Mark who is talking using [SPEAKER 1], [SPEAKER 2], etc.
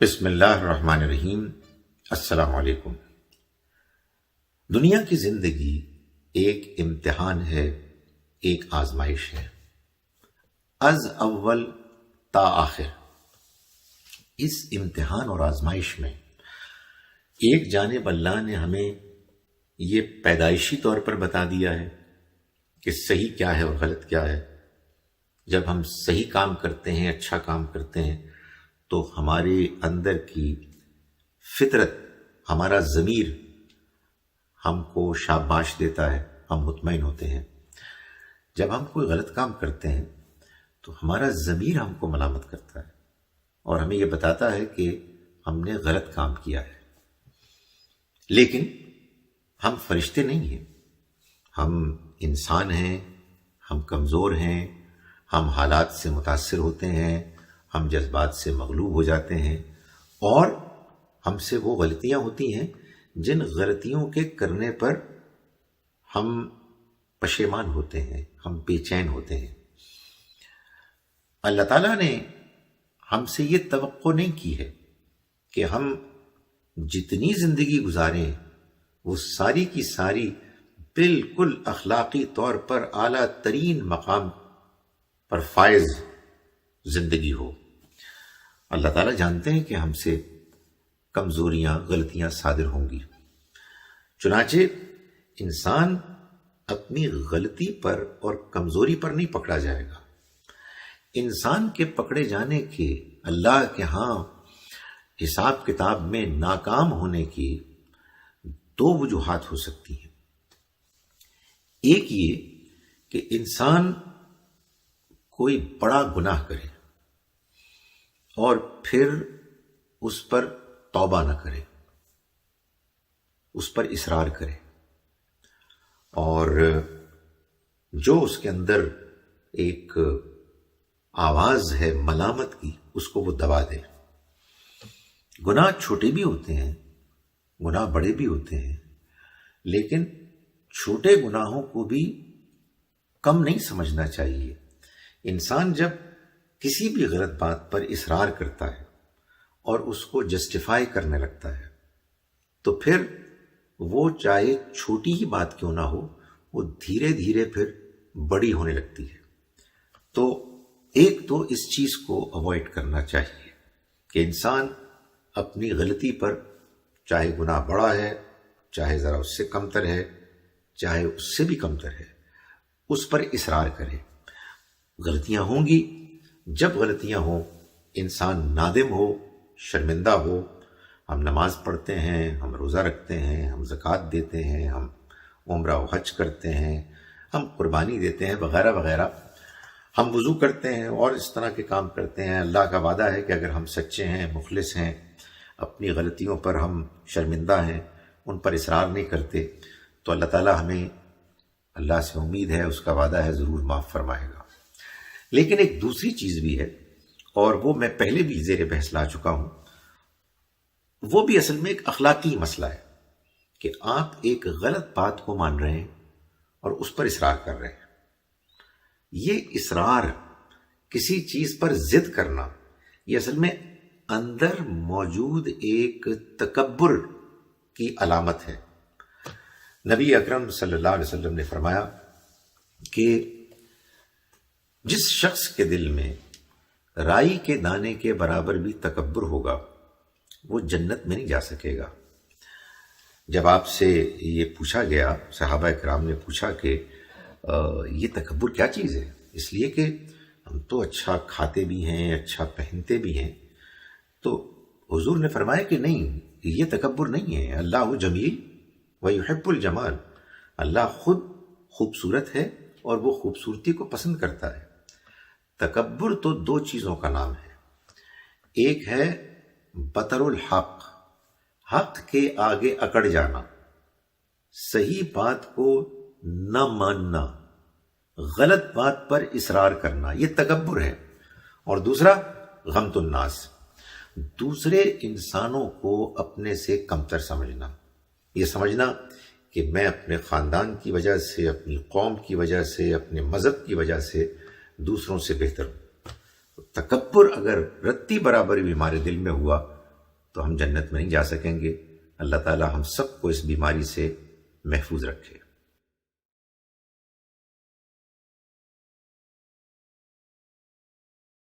[SPEAKER 1] بسم اللہ الرحمن الرحیم۔ السلام علیکم۔ دنیا کی زندگی ایک امتحان ہے، ایک آزمائش ہے، از اول تا آخر۔ اس امتحان اور آزمائش میں ایک جانب اللہ نے ہمیں یہ پیدائشی طور پر بتا دیا ہے کہ صحیح کیا ہے اور غلط کیا ہے۔ جب ہم صحیح کام کرتے ہیں، اچھا کام کرتے ہیں، تو ہمارے اندر کی فطرت، ہمارا ضمیر ہم کو شاباش دیتا ہے، ہم مطمئن ہوتے ہیں۔ جب ہم کوئی غلط کام کرتے ہیں تو ہمارا ضمیر ہم کو ملامت کرتا ہے اور ہمیں یہ بتاتا ہے کہ ہم نے غلط کام کیا ہے۔ لیکن ہم فرشتے نہیں ہیں، ہم انسان ہیں، ہم کمزور ہیں، ہم حالات سے متاثر ہوتے ہیں، ہم جذبات سے مغلوب ہو جاتے ہیں، اور ہم سے وہ غلطیاں ہوتی ہیں جن غلطیوں کے کرنے پر ہم پشیمان ہوتے ہیں، ہم بے چین ہوتے ہیں۔ اللہ تعالیٰ نے ہم سے یہ توقع نہیں کی ہے کہ ہم جتنی زندگی گزاریں وہ ساری کی ساری بالکل اخلاقی طور پر اعلیٰ ترین مقام پر فائز زندگی ہو۔ اللہ تعالیٰ جانتے ہیں کہ ہم سے کمزوریاں، غلطیاں صادر ہوں گی۔ چنانچہ انسان اپنی غلطی پر اور کمزوری پر نہیں پکڑا جائے گا۔ انسان کے پکڑے جانے کے، اللہ کے ہاں حساب کتاب میں ناکام ہونے کی دو وجوہات ہو سکتی ہیں۔ ایک یہ کہ انسان کوئی بڑا گناہ کرے اور پھر اس پر توبہ نہ کرے، اس پر اصرار کرے، اور جو اس کے اندر ایک آواز ہے ملامت کی، اس کو وہ دبا دے۔ گناہ چھوٹے بھی ہوتے ہیں، گناہ بڑے بھی ہوتے ہیں، لیکن چھوٹے گناہوں کو بھی کم نہیں سمجھنا چاہیے۔ انسان جب کسی بھی غلط بات پر اصرار کرتا ہے اور اس کو جسٹیفائی کرنے لگتا ہے تو پھر وہ چاہے چھوٹی ہی بات کیوں نہ ہو، وہ دھیرے دھیرے پھر بڑی ہونے لگتی ہے۔ تو ایک تو اس چیز کو اوائڈ کرنا چاہیے کہ انسان اپنی غلطی پر، چاہے گناہ بڑا ہے، چاہے ذرا اس سے کمتر ہے، چاہے اس سے بھی کمتر ہے، اس پر اصرار کرے۔ غلطیاں ہوں گی، جب غلطیاں ہوں انسان نادم ہو، شرمندہ ہو۔ ہم نماز پڑھتے ہیں، ہم روزہ رکھتے ہیں، ہم زکوٰۃ دیتے ہیں، ہم عمرہ و حج کرتے ہیں، ہم قربانی دیتے ہیں، وغیرہ وغیرہ، ہم وضو کرتے ہیں اور اس طرح کے کام کرتے ہیں۔ اللہ کا وعدہ ہے کہ اگر ہم سچے ہیں، مخلص ہیں، اپنی غلطیوں پر ہم شرمندہ ہیں، ان پر اصرار نہیں کرتے، تو اللہ تعالیٰ ہمیں، اللہ سے امید ہے، اس کا وعدہ ہے، ضرور معاف فرمائے گا۔ لیکن ایک دوسری چیز بھی ہے، اور وہ میں پہلے بھی زیر بحث لا چکا ہوں، وہ بھی اصل میں ایک اخلاقی مسئلہ ہے کہ آپ ایک غلط بات کو مان رہے ہیں اور اس پر اصرار کر رہے ہیں۔ یہ اصرار، کسی چیز پر ضد کرنا، یہ اصل میں اندر موجود ایک تکبر کی علامت ہے۔ نبی اکرم صلی اللہ علیہ وسلم نے فرمایا کہ جس شخص کے دل میں رائی کے دانے کے برابر بھی تکبر ہوگا، وہ جنت میں نہیں جا سکے گا۔ جب آپ سے یہ پوچھا گیا، صحابہ کرام نے پوچھا کہ یہ تکبر کیا چیز ہے؟ اس لیے کہ ہم تو اچھا کھاتے بھی ہیں، اچھا پہنتے بھی ہیں۔ تو حضور نے فرمایا کہ نہیں، یہ تکبر نہیں ہے۔ اللہ جمیل ویحب الجمال، اللہ خود خوبصورت ہے اور وہ خوبصورتی کو پسند کرتا ہے۔ تکبر تو دو چیزوں کا نام ہے، ایک ہے بطر الحق، حق کے آگے اکڑ جانا، صحیح بات کو نہ ماننا، غلط بات پر اصرار کرنا، یہ تکبر ہے۔ اور دوسرا غمط الناس، دوسرے انسانوں کو اپنے سے کمتر سمجھنا، یہ سمجھنا کہ میں اپنے خاندان کی وجہ سے، اپنی قوم کی وجہ سے، اپنے مذہب کی وجہ سے دوسروں سے بہتر ہوں۔ تکبر اگر رتی برابر بھی ہمارے دل میں ہوا تو ہم جنت میں نہیں جا سکیں گے۔ اللہ تعالی ہم سب کو اس بیماری سے محفوظ رکھے۔